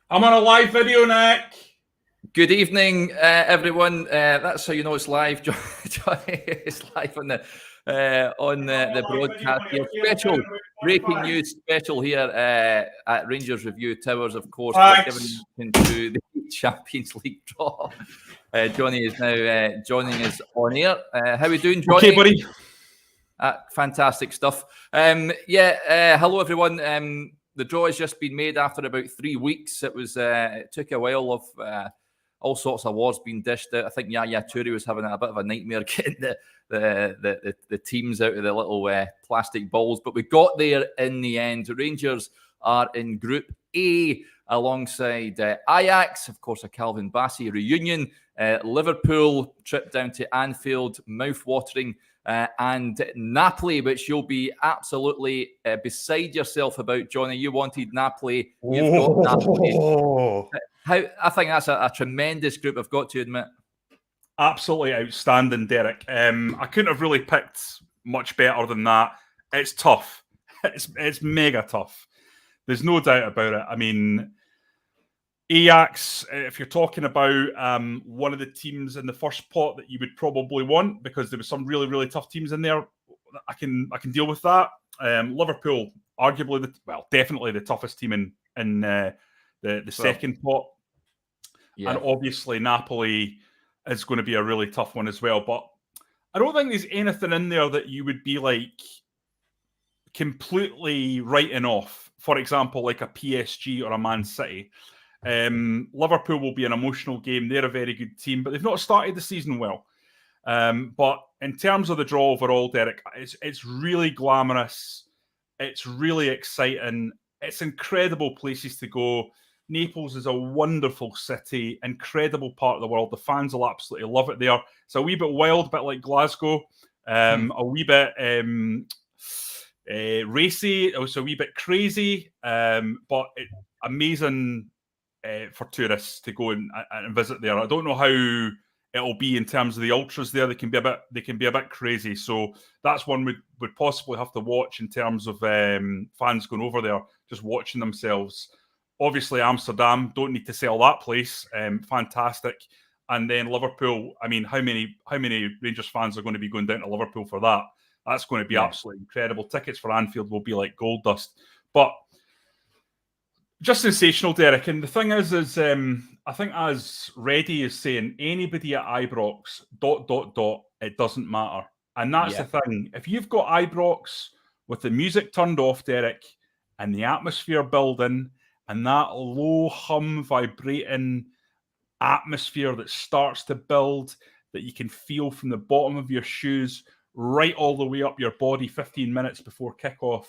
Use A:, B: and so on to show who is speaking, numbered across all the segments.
A: I'm on a live video, Nick.
B: Good evening, everyone. That's how you know it's live. Johnny is live on the broadcast here. Special breaking news special here at Rangers Review Towers. Of course, we're giving into the Champions League draw. Johnny is now joining us on air. How are we doing, Johnny?
A: Okay, buddy.
B: Fantastic stuff. Hello everyone. The draw has just been made after about 3 weeks. It took a while of all sorts of awards being dished out. I think Yaya Toure was having a bit of a nightmare getting the teams out of the little plastic balls, but we got there in the end. Rangers are in Group A alongside Ajax, of course, a Calvin Bassey reunion. Liverpool trip down to Anfield, mouth-watering, and Napoli, which you'll be absolutely beside yourself about, Johnny. You wanted Napoli. You've got Napoli. I think that's a tremendous group, I've got to admit.
A: Absolutely outstanding, Derek. I couldn't have really picked much better than that. It's tough. It's mega tough. There's no doubt about it. I mean, Ajax, if you're talking about one of the teams in the first pot that you would probably want, because there were some really, really tough teams in there, I can deal with that. Liverpool, arguably, definitely the toughest team in the second pot. Yeah. And obviously Napoli is going to be a really tough one as well. But I don't think there's anything in there that you would be like completely writing off. For example, like a PSG or a Man City. Liverpool will be an emotional game. They're a very good team, but they've not started the season well. But in terms of the draw overall, Derek, it's really glamorous. It's really exciting. It's incredible places to go. Naples is a wonderful city, incredible part of the world. The fans will absolutely love it there. It's a wee bit wild, a bit like Glasgow, a wee bit racy, also a wee bit crazy, but amazing for tourists to go and visit there. I don't know how it'll be in terms of the ultras there. They can be a bit crazy. So that's one would possibly have to watch in terms of fans going over there, just watching themselves. Obviously, Amsterdam, don't need to sell that place. Fantastic. And then Liverpool, I mean, how many Rangers fans are going to be going down to Liverpool for that? That's going to be absolutely incredible. Tickets for Anfield will be like gold dust. But just sensational, Derek. And the thing is I think as Reddy is saying, anybody at Ibrox, ... it doesn't matter. And that's the thing. If you've got Ibrox with the music turned off, Derek, and the atmosphere building, and that low hum vibrating atmosphere that starts to build, that you can feel from the bottom of your shoes right all the way up your body 15 minutes before kickoff,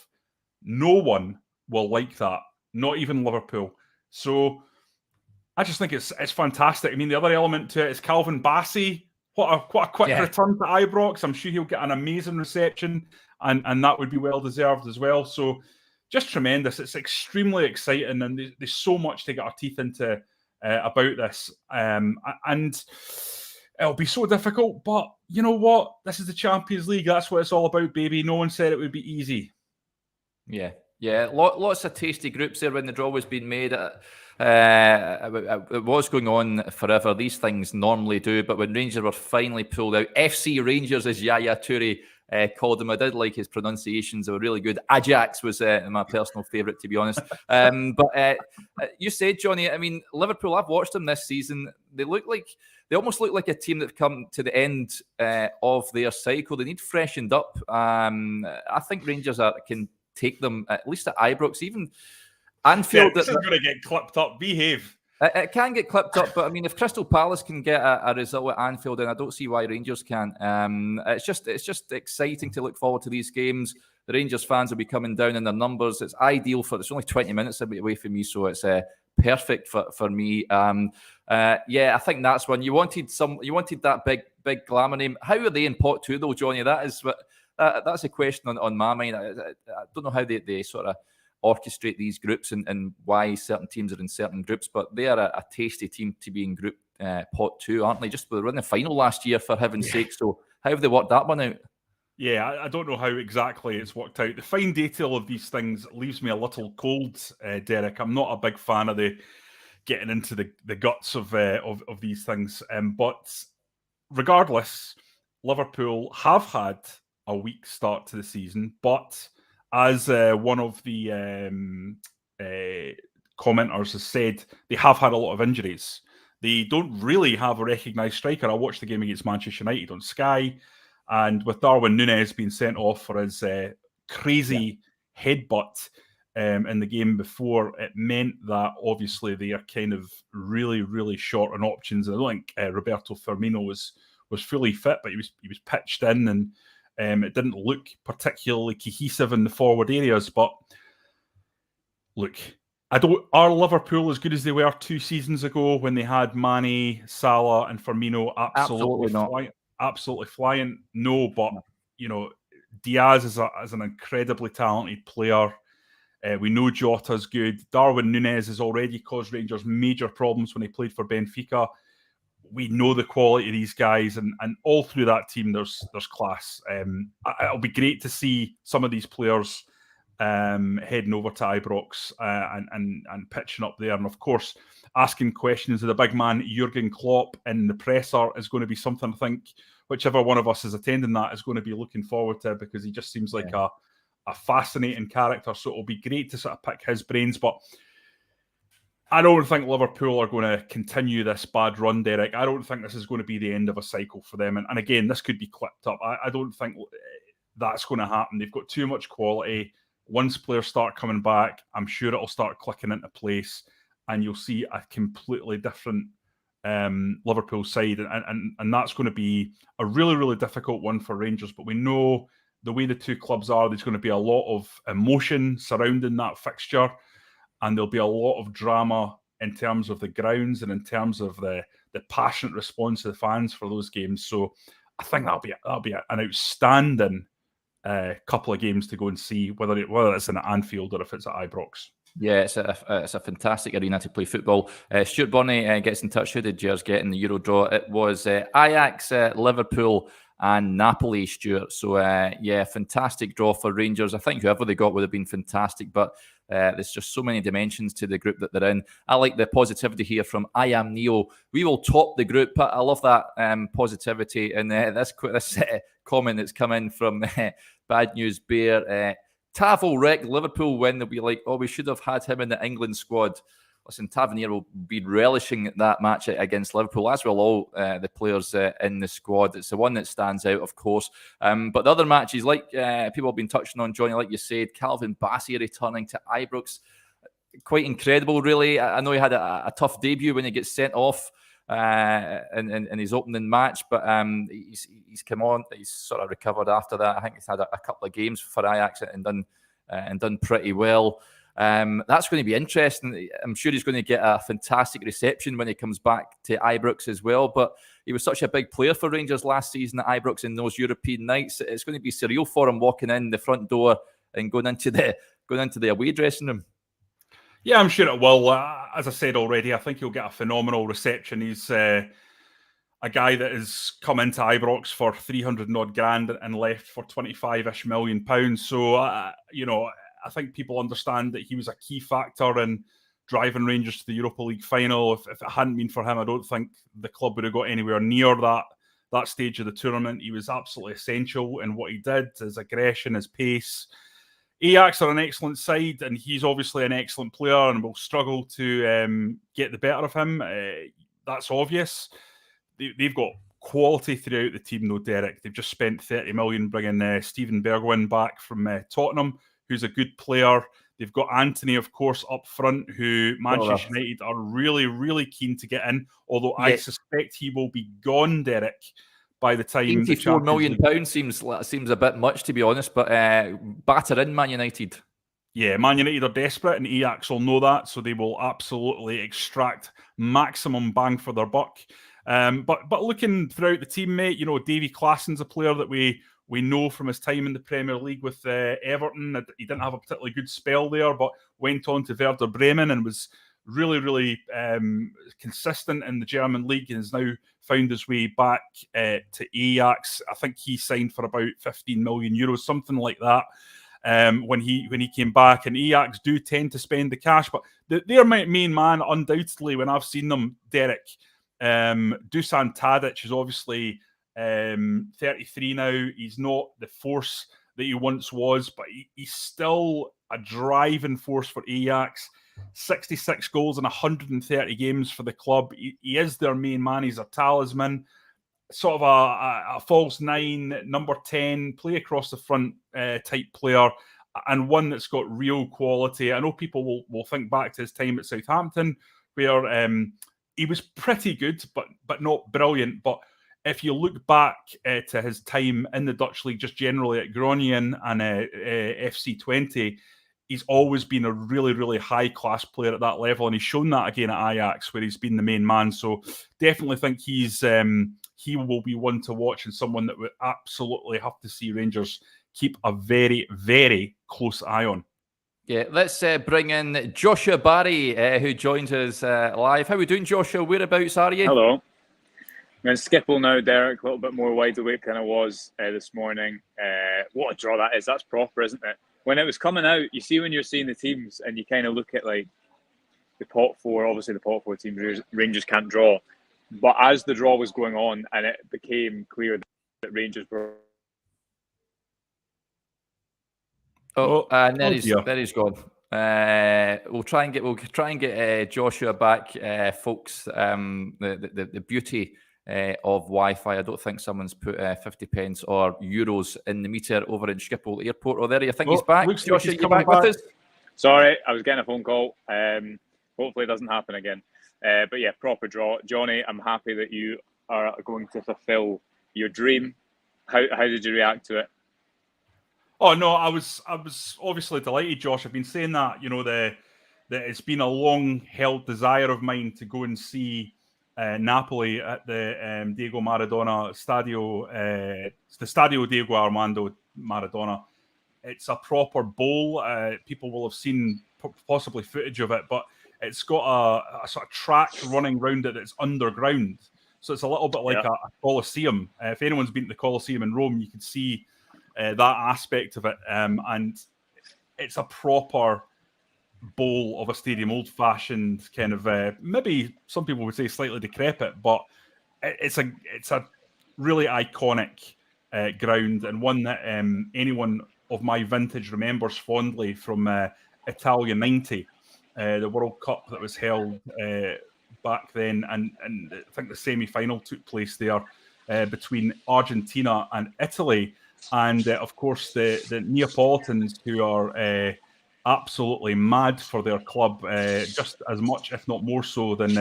A: no one will like that, not even Liverpool. So I just think it's fantastic. I mean, the other element to it is Calvin Bassey. What a quick return to Ibrox. I'm sure he'll get an amazing reception, and that would be well-deserved as well. So just tremendous. It's extremely exciting, and there's so much to get our teeth into about this. And it'll be so difficult, but you know what? This is the Champions League. That's what it's all about, baby. No one said it would be easy.
B: Yeah. Lots of tasty groups there when the draw was being made. It was going on forever. These things normally do, but when Rangers were finally pulled out, FC Rangers, as Yaya Toure called them. I did like his pronunciations. They were really good. Ajax was my personal favourite, to be honest. But you said, Johnny, I mean, Liverpool, I've watched them this season. They almost look like a team that have come to the end of their cycle. They need freshened up. I think Rangers can take them, at least at Ibrox, even Anfield.
A: This is going to get clipped up. Behave.
B: It can get clipped up, but I mean, if Crystal Palace can get a result at Anfield, then I don't see why Rangers can't. It's just exciting to look forward to these games. The Rangers fans will be coming down in their numbers. It's ideal it's only 20 minutes away from me, so it's perfect for me. I think that's one you wanted. You wanted that big glamour name. How are they in pot 2 though, Johnny? That's a question on my mind. I don't know how they sort of orchestrate these groups and why certain teams are in certain groups, but they are a tasty team to be in group pot 2, aren't they? Just they were in the final last year, for heaven's sake. So how have they worked that one out?
A: Yeah, I don't know how exactly it's worked out. The fine detail of these things leaves me a little cold, Derek. I'm not a big fan of the getting into the guts of these things. But regardless, Liverpool have had a weak start to the season, but as one of the commenters has said, they have had a lot of injuries. They don't really have a recognised striker. I watched the game against Manchester United on Sky, and with Darwin Núñez being sent off for his crazy headbutt in the game before, it meant that obviously they are kind of really, really short on options. And I don't think Roberto Firmino was fully fit, but he was pitched in, and it didn't look particularly cohesive in the forward areas. But look, are Liverpool as good as they were 2 seasons ago when they had Mane, Salah, and Firmino absolutely flying? No, but Diaz is an incredibly talented player. We know Jota's good. Darwin Núñez has already caused Rangers major problems when he played for Benfica. We know the quality of these guys, and all through that team, there's class. It'll be great to see some of these players heading over to Ibrox and pitching up there. And of course, asking questions of the big man Jurgen Klopp in the presser is going to be something I think whichever one of us is attending that is going to be looking forward to, because he just seems like a fascinating character. So it'll be great to sort of pick his brains. But I don't think Liverpool are going to continue this bad run, Derek. I don't think this is going to be the end of a cycle for them. And again, this could be clipped up. I don't think that's going to happen. They've got too much quality. Once players start coming back, I'm sure it'll start clicking into place, and you'll see a completely different Liverpool side. And that's going to be a really, really difficult one for Rangers. But we know the way the two clubs are, there's going to be a lot of emotion surrounding that fixture, and there'll be a lot of drama in terms of the grounds and in terms of the passionate response of the fans for those games. So I think that'll be an outstanding couple of games to go and see, whether it's in Anfield or if it's at Ibrox.
B: Yeah, it's a fantastic arena to play football. Stuart Bonney gets in touch. Who did Gers get in the Euro draw? It was Ajax, Liverpool, and Napoli, Stuart. So, fantastic draw for Rangers. I think whoever they got would have been fantastic, but there's just so many dimensions to the group that they're in. I like the positivity here from I Am Neo. We will top the group. I love that positivity. And this comment that's come in from Bad News Bear. Tav wreck Liverpool when they'll be like, oh, we should have had him in the England squad. Listen, Tavernier will be relishing that match against Liverpool, as will all the players in the squad. It's the one that stands out, of course. But the other matches, like people have been touching on, Johnny, like you said, Calvin Bassey returning to Ibrox. Quite incredible, really. I know he had a tough debut when he gets sent off in his opening match, but he's come on. He's sort of recovered after that. I think he's had a couple of games for Ajax and done pretty well. That's going to be interesting. I'm sure he's going to get a fantastic reception when he comes back to Ibrox as well. But he was such a big player for Rangers last season at Ibrox in those European nights. It's going to be surreal for him walking in the front door and going into the away dressing room.
A: Yeah, I'm sure it will. As I said already, I think he'll get a phenomenal reception. He's a guy that has come into Ibrox for 300 odd grand and left for 25-ish million pounds. So, I think people understand that he was a key factor in driving Rangers to the Europa League final. If it hadn't been for him, I don't think the club would have got anywhere near that stage of the tournament. He was absolutely essential in what he did, his aggression, his pace. Ajax are an excellent side, and he's obviously an excellent player and will struggle to get the better of him. That's obvious. They've got quality throughout the team, though, Derek. They've just spent 30 million bringing Steven Bergwijn back from Tottenham, who's a good player. They've got Anthony, of course, up front, who Manchester United are really, really keen to get in, although I suspect he will be gone, Derek, by the time
B: £84 million seems a bit much, to be honest, but batter in Man United.
A: Yeah, Man United are desperate, and Ajax will know that, so they will absolutely extract maximum bang for their buck. But looking throughout the team, mate, Davy Klaasen's a player that we know from his time in the Premier League with Everton. He didn't have a particularly good spell there, but went on to Werder Bremen and was really, really consistent in the German league, and has now found his way back to Ajax. I think he signed for about 15 million euros, something like that. when he came back, and Ajax do tend to spend the cash, but their main man, undoubtedly, when I've seen them, Derek, Dusan Tadic is obviously 33 now. He's not the force that he once was, but he's still a driving force for Ajax. 66 goals in 130 games for the club. He is their main man. He's a talisman, sort of a false nine, number 10, play across the front type player, and one that's got real quality. I know people will think back to his time at Southampton, where he was pretty good, but not brilliant. But if you look back to his time in the Dutch league, just generally at Groningen and FC20, he's always been a really, really high-class player at that level, and he's shown that again at Ajax, where he's been the main man. So definitely think he will be one to watch, and someone that would absolutely have to see Rangers keep a very, very close eye on.
B: Yeah, let's bring in Joshua Barry, who joins us live. How are we doing, Joshua? Whereabouts are you?
C: Hello. I'm going to skipple now, Derek. A little bit more wide awake than I was this morning. What a draw that is. That's proper, isn't it? When it was coming out, you see when you're seeing the teams and you kind of look at like the pot four, obviously the pot four teams, Rangers can't draw. But as the draw was going on and it became clear that Rangers were...
B: There he's gone. We'll try and get Joshua back, folks. The beauty of Wi-Fi. I don't think someone's put 50 pence or euros in the meter over in Schiphol Airport. Or there, you think he's back? Joshua, you back with us?
C: Sorry, I was getting a phone call. Hopefully it doesn't happen again. But yeah, proper draw. Johnny, I'm happy that you are going to fulfill your dream. How did you react to it?
A: Oh no, I was obviously delighted, Josh. I've been saying that, that it's been a long-held desire of mine to go and see Napoli at the Diego Maradona Stadio, the Stadio Diego Armando Maradona. It's a proper bowl. People will have seen possibly footage of it, but it's got a sort of track running round it that's underground. So it's a little bit like a Colosseum. If anyone's been to the Colosseum in Rome, you can see that aspect of it. And it's a proper bowl of a stadium, old-fashioned kind of, maybe some people would say slightly decrepit, but it's a really iconic ground, and one that anyone of my vintage remembers fondly from Italia 90, the World Cup that was held back then, and I think the semi-final took place there between Argentina and Italy, and of course the Neapolitans, who are absolutely mad for their club, just as much, if not more so, than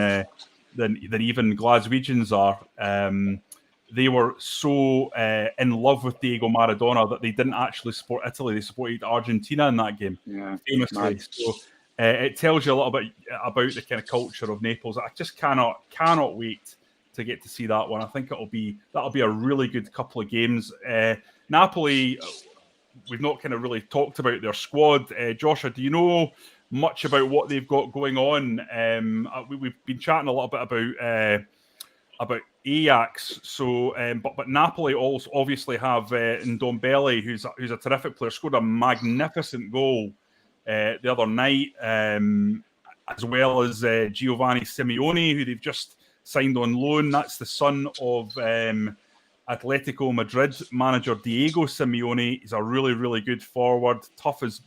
A: even Glaswegians are. They were so in love with Diego Maradona that they didn't actually support Italy; they supported Argentina in that game, famously. Mad. So it tells you a little bit about the kind of culture of Naples. I just cannot wait to get to see that one. I think that'll be a really good couple of games. Napoli, we've not kind of really talked about their squad. Joshua, do you know much about what they've got going on? We've been chatting a little bit about Ajax. So, but Napoli also obviously have Ndombele, who's a terrific player, scored a magnificent goal the other night, as well as Giovanni Simeone, who they've just signed on loan. That's the son of Atletico Madrid manager Diego Simeone. He's a really, really good forward, tough as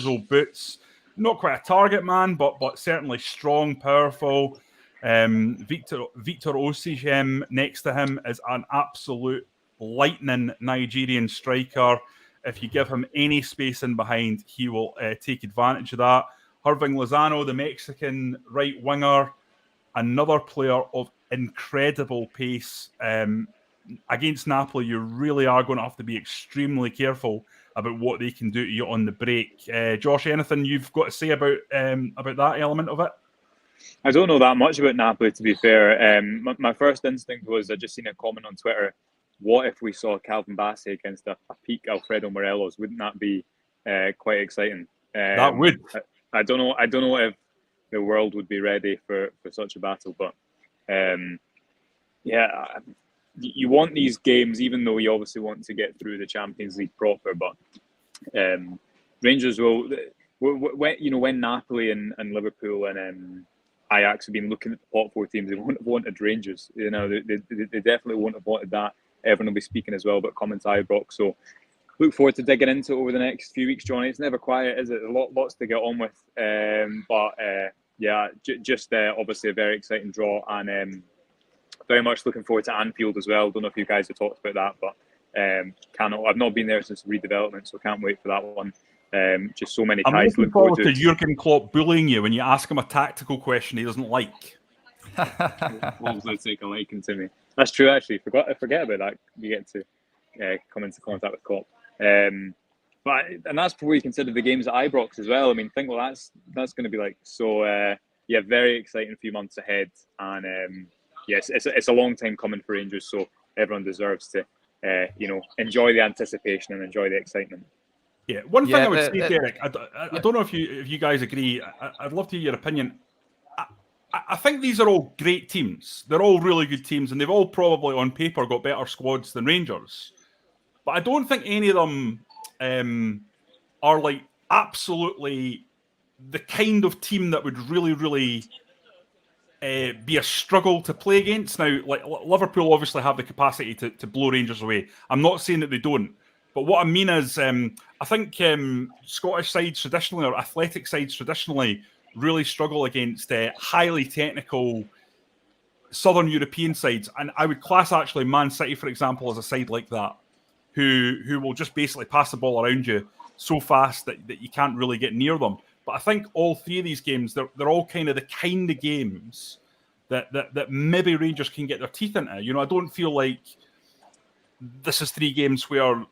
A: old boots. Not quite a target man, but certainly strong, powerful. Victor Osimhen next to him is an absolute lightning Nigerian striker. If you give him any space in behind, he will take advantage of that. Hirving Lozano, the Mexican right winger, another player of incredible pace. Against Napoli, you really are going to have to be extremely careful about what they can do to you on the break. Josh, anything you've got to say about that element of it?
C: I don't know that much about Napoli, to be fair. My first instinct was, I just seen a comment on Twitter, what if we saw Calvin Bassey against a peak Alfredo Morelos? Wouldn't that be quite exciting?
A: That would.
C: I don't know if the world would be ready for such a battle, but you want these games, even though you obviously want to get through the Champions League proper, but Rangers will, when Napoli and Liverpool and Ajax have been looking at the top 4 teams, they won't have wanted Rangers. They definitely won't have wanted that. Everyone will be speaking as well about comments Ibrox. So look forward to digging into it over the next few weeks, Johnny. It's never quiet, is it? Lots to get on with. Just obviously a very exciting draw, and very much looking forward to Anfield as well. Don't know if you guys have talked about that, but I've not been there since the redevelopment, so can't wait for that one. Just so many
A: I'm
C: ties to
A: looking
C: look forward
A: forward
C: to.
A: to Jurgen Klopp bullying you when you ask him a tactical question he doesn't like.
C: Hopefully take a liking to me. That's true, actually. I forget about that. You get to come into contact with Klopp. And that's probably considered the games at Ibrox as well. I mean, think what that's going to be like. So very exciting few months ahead, and yes, it's a long time coming for Rangers. So everyone deserves to enjoy the anticipation and enjoy the excitement.
A: Yeah, one thing I would say, Derek, I don't know if you guys agree. I'd love to hear your opinion. I think these are all great teams. They're all really good teams, and they've all probably on paper got better squads than Rangers. But I don't think any of them are like absolutely the kind of team that would really be a struggle to play against. Now, like Liverpool obviously have the capacity to blow Rangers away. I'm not saying that they don't. But what I mean is, I think Scottish sides traditionally, or athletic sides traditionally, really struggle against highly technical Southern European sides. And I would class actually Man City, for example, as a side like that, who will just basically pass the ball around you so fast that you can't really get near them. But I think all 3 of these games, they're all kind of the kind of games that maybe Rangers can get their teeth into. I don't feel like this is 3 games where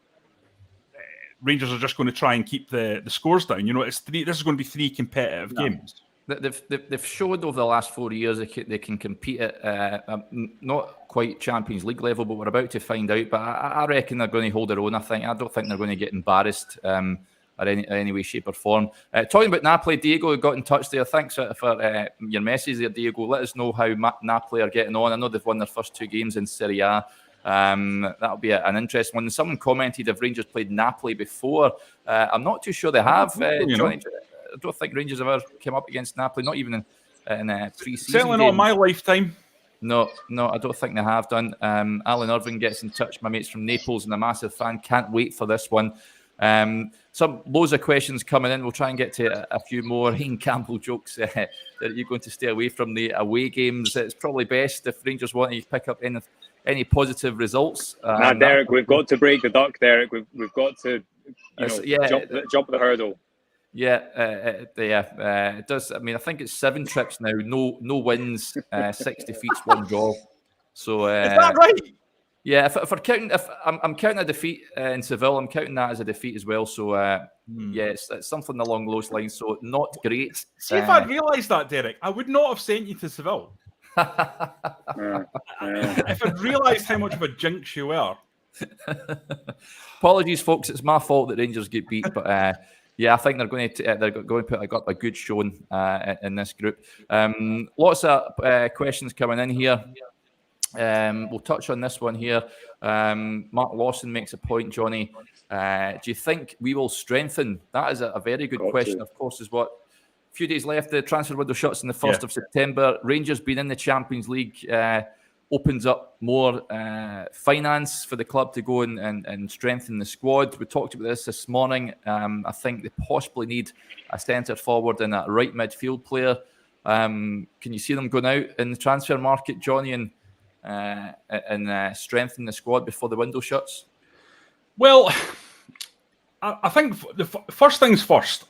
A: Rangers are just going to try and keep the scores down. This is going to be 3 competitive games.
B: They've showed over the last 4 years they can compete at not quite Champions League level, but we're about to find out. But I reckon they're going to hold their own. I don't think they're going to get embarrassed in any way, shape or form. Talking about Napoli, Diego got in touch there. Thanks for your message there, Diego. Let us know how Napoli are getting on. I know they've won their first 2 games in Serie A. That'll be an interesting one. Someone commented if Rangers played Napoli before. I'm not too sure they have. Johnny, I don't think Rangers have ever come up against Napoli, not even in pre-season.
A: Certainly not in my lifetime.
B: No, I don't think they have done. Alan Irving gets in touch. My mate's from Naples and a massive fan. Can't wait for this one. Loads of questions coming in. We'll try and get to a few more Ian Campbell jokes that you're going to stay away from the away games. It's probably best if Rangers want to pick up any positive results.
C: Derek, we've got to break the duck, Derek. We've got to jump the hurdle.
B: Yeah, it does. I mean, I think it's 7 trips now, no wins, 6 defeats, 1 draw. So
A: is that right?
B: Yeah, if I'm counting a defeat in Seville, I'm counting that as a defeat as well. So it's something along those lines. So not great.
A: See, if I'd realised that, Derek, I would not have sent you to Seville. If I'd realised how much of a jinx you were.
B: Apologies, folks. It's my fault that Rangers get beat, but I think they're going to put up a good showing in this group. Lots of questions coming in here. We'll touch on this one here. Mark Lawson makes a point, Johnny. Do you think we will strengthen? That is a very good question. Of course, is what a few days left. The transfer window shuts on the 1st of September. Rangers being in the Champions League opens up more finance for the club to go and strengthen the squad. We talked about this morning. I think they possibly need a centre forward and a right midfield player. Can you see them going out in the transfer market, Johnny, and strengthen the squad before the window shuts?
A: Well, I think the first things first.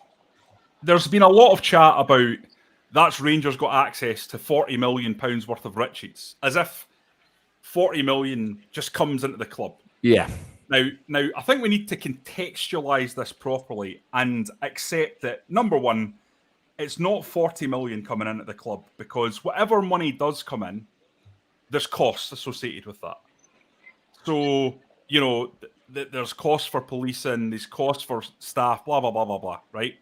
A: There's been a lot of chat about that's Rangers got access to £40 million worth of riches, as if 40 million just comes into the club.
B: Yeah.
A: Now, I think we need to contextualise this properly and accept that, number one, it's not 40 million coming in at the club, because whatever money does come in, there's costs associated with that. So, there's costs for policing, there's costs for staff, blah, blah, blah, blah, blah, right?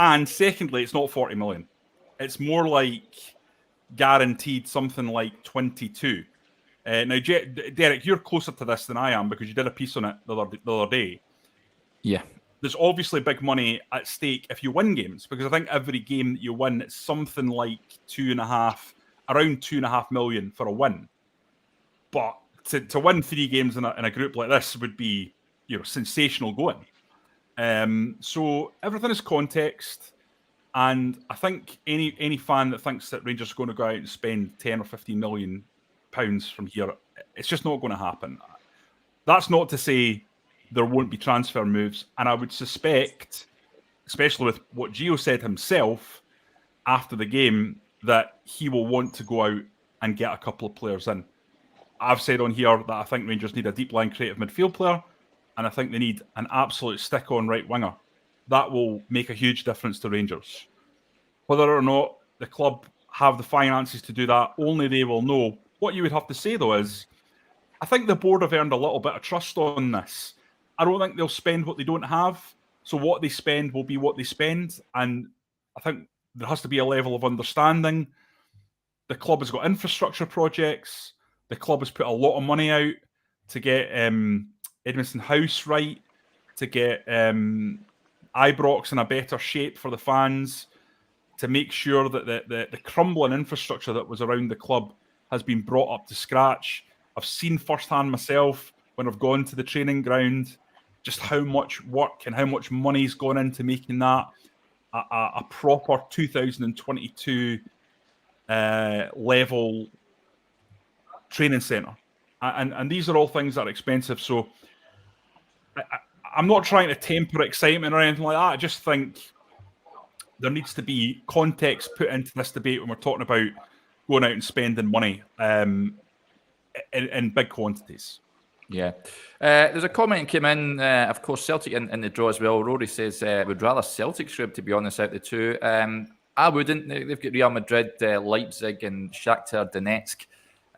A: And secondly, it's not 40 million. It's more like guaranteed something like 22. Now, Derek, you're closer to this than I am because you did a piece on it the other day.
B: Yeah.
A: there's obviously big money at stake if you win games, because I think every game that you win, it's something like around 2.5 million for a win. But to win 3 games in a group like this would be, sensational going. So everything is context, and I think any fan that thinks that Rangers are going to go out and spend 10 or 15 million pounds from here, it's just not going to happen. That's not to say there won't be transfer moves, and I would suspect, especially with what Gio said himself after the game, that he will want to go out and get a couple of players in. I've said on here that I think Rangers need a deep line creative midfield player, and I think they need an absolute stick-on right winger. That will make a huge difference to Rangers. Whether or not the club have the finances to do that, only they will know. What you would have to say, though, is I think the board have earned a little bit of trust on this. I don't think they'll spend what they don't have. So what they spend will be what they spend. And I think there has to be a level of understanding. The club has got infrastructure projects. The club has put a lot of money out to get Edmiston House right, to get Ibrox in a better shape for the fans, to make sure that the crumbling infrastructure that was around the club has been brought up to scratch. I've seen firsthand myself when I've gone to the training ground just how much work and how much money's gone into making that a proper 2022 level training centre. And these are all things that are expensive. So I'm not trying to temper excitement or anything like that. I just think there needs to be context put into this debate when we're talking about going out and spending money in big quantities.
B: Yeah. There's a comment came in, of course, Celtic in the draw as well. Rory says, would rather Celtic's group, to be honest, out the two. I wouldn't. They've got Real Madrid, Leipzig and Shakhtar Donetsk.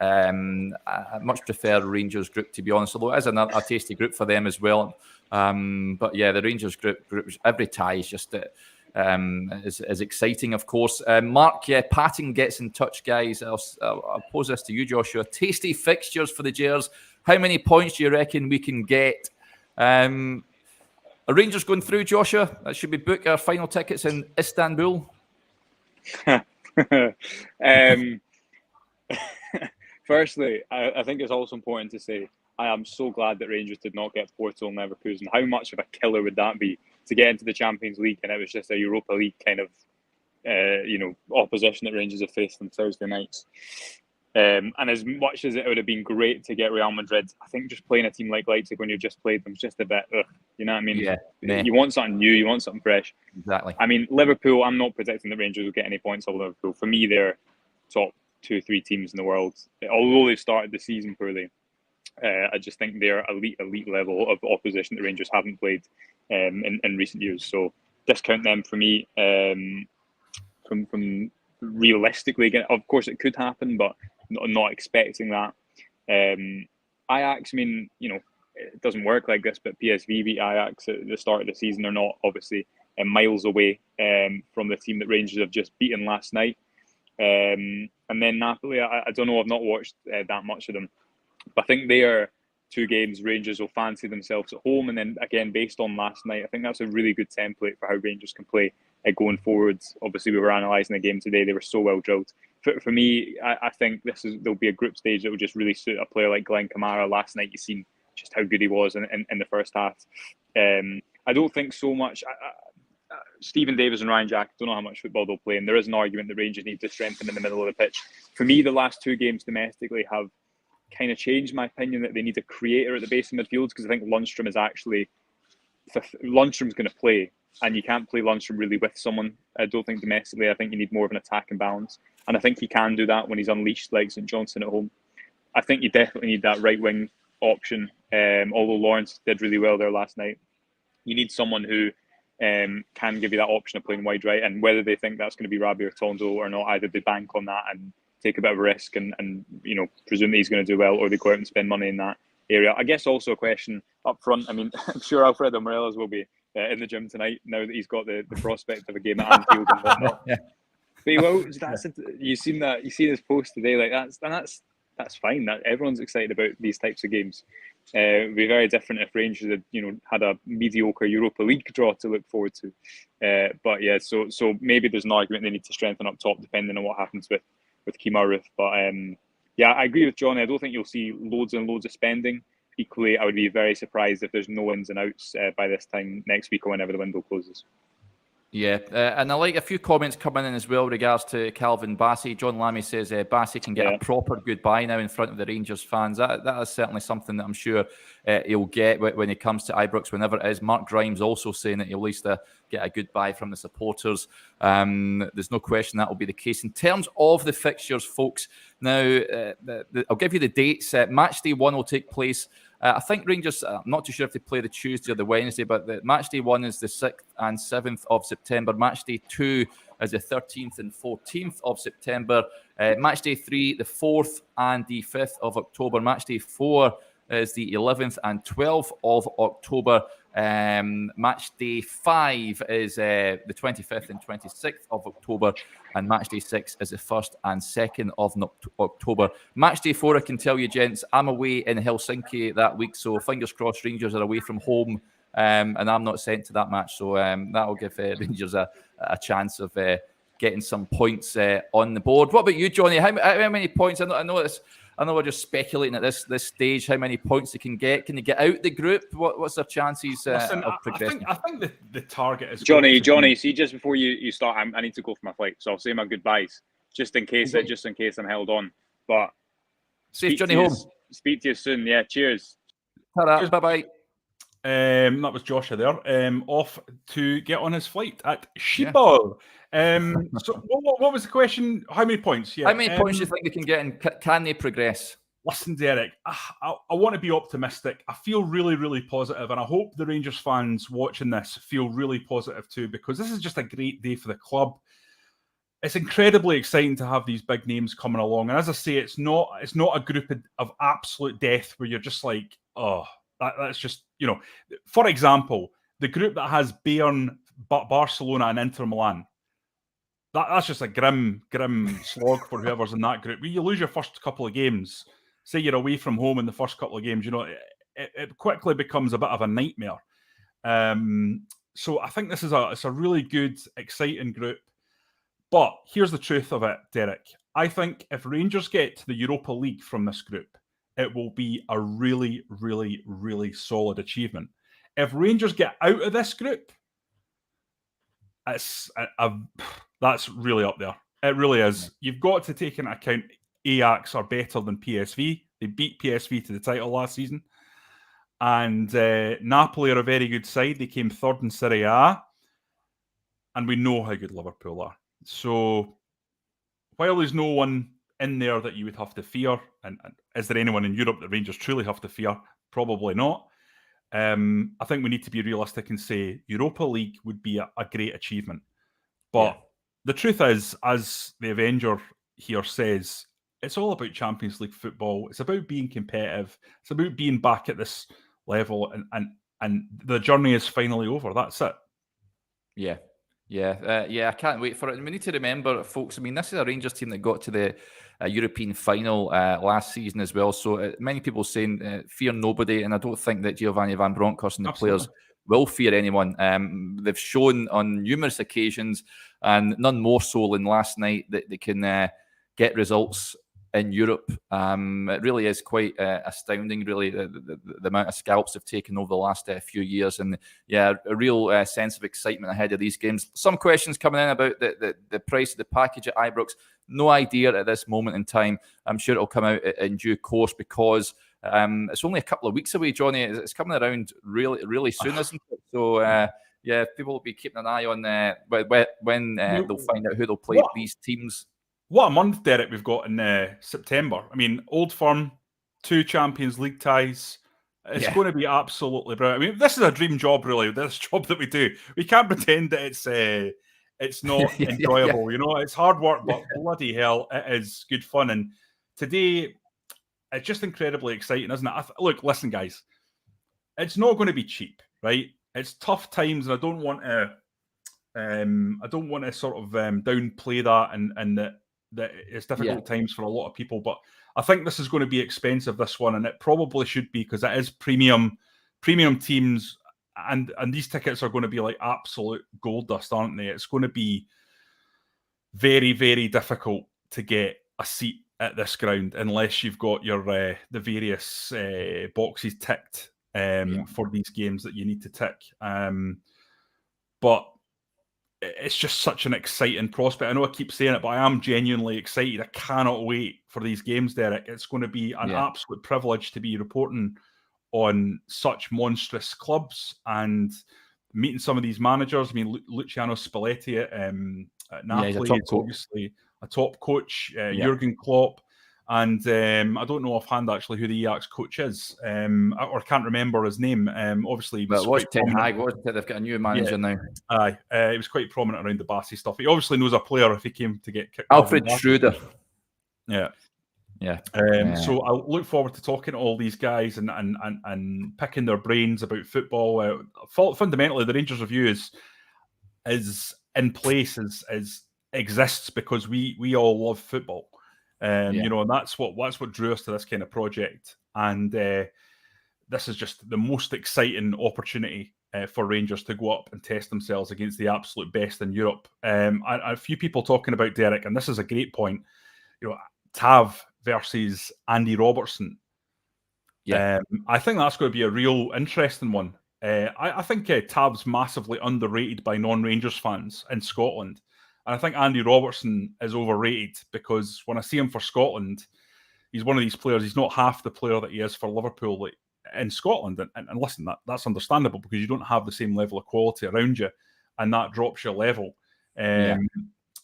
B: I much prefer Rangers group, to be honest, although it is a tasty group for them as well. But yeah, the Rangers group every tie is just is exciting, of course. Mark, Patton gets in touch, guys. I'll pose this to you, Joshua. Tasty fixtures for the Jers. How many points do you reckon we can get? Are Rangers going through, Joshua? Should we book our final tickets in Istanbul?
C: Firstly, I think it's also important to say I am so glad that Rangers did not get Porto and Leverkusen. How much of a killer would that be to get into the Champions League and it was just a Europa League kind of opposition that Rangers have faced on Thursday nights. And as much as it would have been great to get Real Madrid, I think just playing a team like Leipzig when you've just played them is just a bit, you know what I mean?
B: Yeah.
C: You want something new, you want something fresh.
B: Exactly.
C: I mean, Liverpool, I'm not predicting that Rangers will get any points over Liverpool. For me, they're top 2-3 teams in the world. Although they've started the season poorly, I just think they're elite level of opposition that Rangers haven't played in recent years. So discount them for me from realistically. Of course, it could happen, but not expecting that. Ajax, I mean, it doesn't work like this, but PSV beat Ajax at the start of the season. They're not obviously miles away from the team that Rangers have just beaten last night. And then Napoli, I don't know, I've not watched that much of them, but I think they are 2 games Rangers will fancy themselves at home. And then again, based on last night, I think that's a really good template for how Rangers can play going forwards. Obviously, we were analysing the game today. They were so well drilled. For me, I think there'll be a group stage that will just really suit a player like Glenn Kamara. Last night, you've seen just how good he was in the first half. I don't think so much. Stephen Davis and Ryan Jack, don't know how much football they'll play, and there is an argument that Rangers need to strengthen in the middle of the pitch. For me, the last 2 games domestically have kind of changed my opinion that they need a creator at the base of midfield, because I think Lundstrom is actually Lundstrom's going to play, and you can't play Lundstrom really with someone. I don't think domestically. I think you need more of an attack and balance, and I think he can do that when he's unleashed like St Johnstone at home. I think you definitely need that right wing option. Although Lawrence did really well there last night, you need someone who can give you that option of playing wide right, and whether they think that's going to be Rabi or Tondo or not, either they bank on that and take a bit of a risk and presume that he's going to do well, or they go out and spend money in that area. I guess also a question up front. I mean, I'm sure Alfredo Morelos will be in the gym tonight now that he's got the prospect of a game at Anfield and whatnot.
B: Yeah.
C: But you've seen that. You see his post today, like that's fine. That everyone's excited about these types of games. It would be very different if Rangers had, had a mediocre Europa League draw to look forward to. But yeah, so maybe there's an argument they need to strengthen up top depending on what happens with Kemar Roofe. But yeah, I agree with Johnny. I don't think you'll see loads and loads of spending. Equally, I would be very surprised if there's no ins and outs by this time next week or whenever the window closes.
B: Yeah, and I like a few comments coming in as well with regards to Calvin Bassey. John Lammy says Bassey can get a proper goodbye now in front of the Rangers fans. That is certainly something that I'm sure he'll get when he comes to Ibrox, whenever it is. Mark Grimes also saying that he'll at least get a goodbye from the supporters. There's no question that will be the case. In terms of the fixtures, folks, now I'll give you the dates. Match day 1 will take place. I think Rangers, I'm not too sure if they play the Tuesday or the Wednesday, but the match day 1 is the 6th and 7th of September. Match day 2 is the 13th and 14th of September. Match day 3, the 4th and the 5th of October. Match day 4 is the 11th and 12th of October. Match day 5 is the 25th and 26th of October, and match day 6 is the 1st and 2nd of October. Match day 4, I can tell you, gents, I'm away in Helsinki that week, so fingers crossed Rangers are away from home, and I'm not sent to that match, so that'll give Rangers a chance of getting some points on the board. What about you, Johnny? How many points? I know we're just speculating at this stage how many points they can get. Can they get out the group? What's their chances of progressing?
A: I think the target is
C: Johnny. See, just before you start, I need to go for my flight, so I'll say my goodbyes just in case I'm held on. But
B: safe journey home.
C: Speak to you soon. Yeah, cheers.
B: Bye bye.
A: That was Joshua there. Off to get on his flight at Schiphol. So what was the question? How many points? Yeah.
B: How many points do you think they can get, and can they progress?
A: Listen, Derek, I want to be optimistic. I feel really, really positive, and I hope the Rangers fans watching this feel really positive too, because this is just a great day for the club. It's incredibly exciting to have these big names coming along, and as I say, it's not a group of absolute death where you're just like, oh, that's just, for example, the group that has Bayern, Barcelona, and Inter Milan. That's just a grim slog for whoever's in that group. When you lose your first couple of games, say you're away from home in the first couple of games, it quickly becomes a bit of a nightmare. So I think this is a really good, exciting group. But here's the truth of it, Derek. I think if Rangers get to the Europa League from this group, it will be a really, really, really solid achievement. If Rangers get out of this group, that's really up there. It really is. You've got to take into account Ajax are better than PSV. They beat PSV to the title last season. And Napoli are a very good side. They came third in Serie A. And we know how good Liverpool are. So while there's no one in there that you would have to fear, and is there anyone in Europe that Rangers truly have to fear? Probably not. I think we need to be realistic and say Europa League would be a great achievement. But the truth is, as the Avenger here says, it's all about Champions League football. It's about being competitive. It's about being back at this level, and the journey is finally over. That's it.
B: Yeah, I can't wait for it. And we need to remember, folks, I mean, this is a Rangers team that got to the European final last season as well. So many people saying fear nobody, and I don't think that Giovanni Van Bronckhorst and the players will fear anyone. They've shown on numerous occasions, and none more so than last night, that they can get results in Europe. It really is quite astounding, really, the amount of scalps they've taken over the last few years. And a real sense of excitement ahead of these games. Some questions coming in about the price of the package at Ibrox. No idea at this moment in time. I'm sure it'll come out in due course, because it's only a couple of weeks away, Johnny. It's coming around really, really soon, isn't it? So, people will be keeping an eye on when they'll find out who they'll play these teams.
A: What a month, Derek, we've got in September. I mean, Old Firm, 2 Champions League ties. It's going to be absolutely brilliant. I mean, this is a dream job, really, this job that we do. We can't pretend that it's not enjoyable. It's hard work, but bloody hell, it is good fun. And today, it's just incredibly exciting, isn't it? Look, listen, guys, it's not going to be cheap, right? It's tough times, and I don't want to sort of downplay that, and that that it's difficult times for a lot of people. But I think this is going to be expensive, this one, and it probably should be, because it is premium teams, and these tickets are going to be like absolute gold dust, aren't they? It's going to be very, very difficult to get a seat at this ground unless you've got your the various boxes ticked for these games that you need to tick. But it's just such an exciting prospect. I know I keep saying it, but I am genuinely excited. I cannot wait for these games, Derek. It's going to be an absolute privilege to be reporting on such monstrous clubs and meeting some of these managers. I mean, Luciano Spalletti at Napoli is obviously a top coach. Jurgen Klopp. And I don't know offhand actually who the Ajax coach is, or can't remember his name. Obviously,
B: but it was Ten Hag, wasn't it? They've got a new manager now.
A: Aye, he was quite prominent around the Bassey stuff. He obviously knows a player if he came to get kicked.
B: Alfred Schroeder.
A: Yeah. So I look forward to talking to all these guys and picking their brains about football. Fundamentally, the Rangers Review is in place, exists because we all love football. You know, and that's what drew us to this kind of project. And this is just the most exciting opportunity for Rangers to go up and test themselves against the absolute best in Europe. A few people talking about, Derek, and this is a great point, you know, Tav versus Andy Robertson. I think that's going to be a real interesting one. I think Tav's massively underrated by non-Rangers fans in Scotland. And I think Andy Robertson is overrated because when I see him for Scotland, he's one of these players. He's not half the player that he is for Liverpool in Scotland. And listen, that's understandable because you don't have the same level of quality around you, and that drops your level.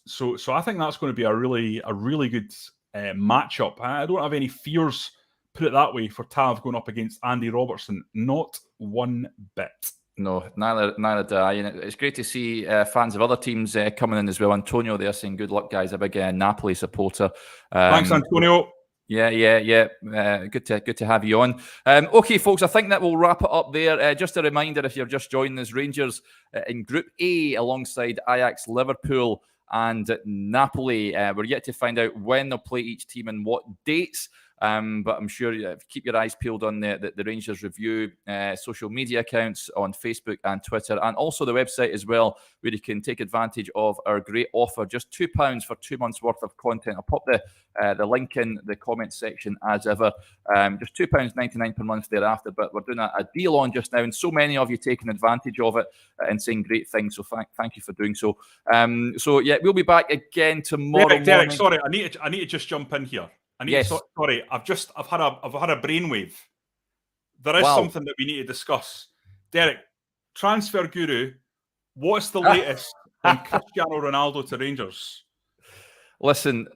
A: So I think that's going to be a really good matchup. I don't have any fears, put it that way, for Tav going up against Andy Robertson. Not one bit.
B: No, neither do I. And it's great to see fans of other teams coming in as well. Antonio there saying, good luck, guys. A big Napoli supporter.
A: Thanks, Antonio.
B: Yeah. Good to have you on. Okay, folks, I think that will wrap it up there. Just a reminder, if you're just joining us, Rangers in Group A alongside Ajax, Liverpool and Napoli. We're yet to find out when they'll play each team and what dates. But I'm sure keep your eyes peeled on the Rangers Review social media accounts on Facebook and Twitter, and also the website as well, where you can take advantage of our great offer. Just £2 for 2 months worth of content. I'll pop the link in the comment section as ever. Just £2.99 per month thereafter. But we're doing a deal on just now, and so many of you taking advantage of it and saying great things. So thank you for doing so. So yeah, we'll be back again tomorrow morning.
A: Derek, sorry, I need to just jump in here. Sorry, I've had a brainwave. There is something that we need to discuss. Derek, Transfer Guru, what's the latest on Cristiano Ronaldo to Rangers?
B: Listen,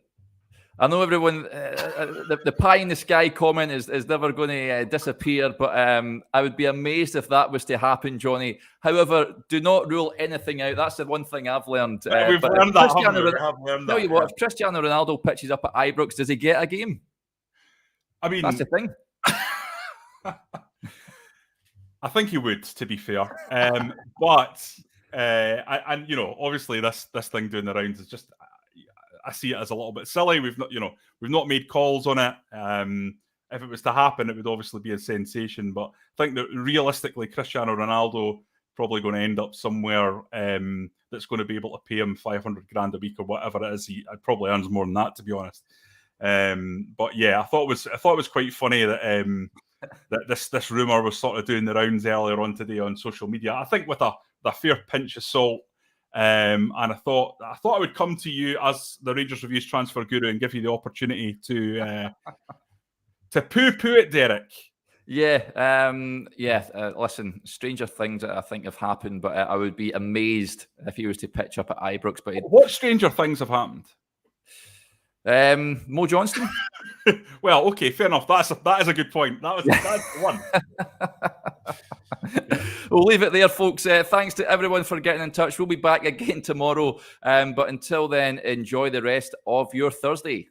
B: I know everyone, the pie in the sky comment is never going to disappear, but I would be amazed if that was to happen, Johnny. However, do not rule anything out. That's the one thing I've learned.
A: We've learned that.
B: Tell you what, if Cristiano Ronaldo pitches up at Ibrox, does he get a game? I mean, that's the thing.
A: I think he would, to be fair. But you know, obviously this thing doing the rounds is just, I see it as a little bit silly. We've not made calls on it. If it was to happen, it would obviously be a sensation. But I think that realistically, Cristiano Ronaldo probably going to end up somewhere that's going to be able to pay him $500,000 a week or whatever it is. He probably earns more than that, to be honest. But yeah, I thought it was quite funny that that this rumor was sort of doing the rounds earlier on today on social media. I think with a fair pinch of salt. And I thought I would come to you as the Rangers Review's transfer guru and give you the opportunity to poo-poo it, Derek.
B: Listen, stranger things that I think have happened, but I would be amazed if he was to pitch up at Ibrox. But
A: what stranger things have happened?
B: Mo Johnston.
A: Well, okay, fair enough. That is a good point. That's one.
B: We'll leave it there, folks. Thanks to everyone for getting in touch. We'll be back again tomorrow. But until then, enjoy the rest of your Thursday.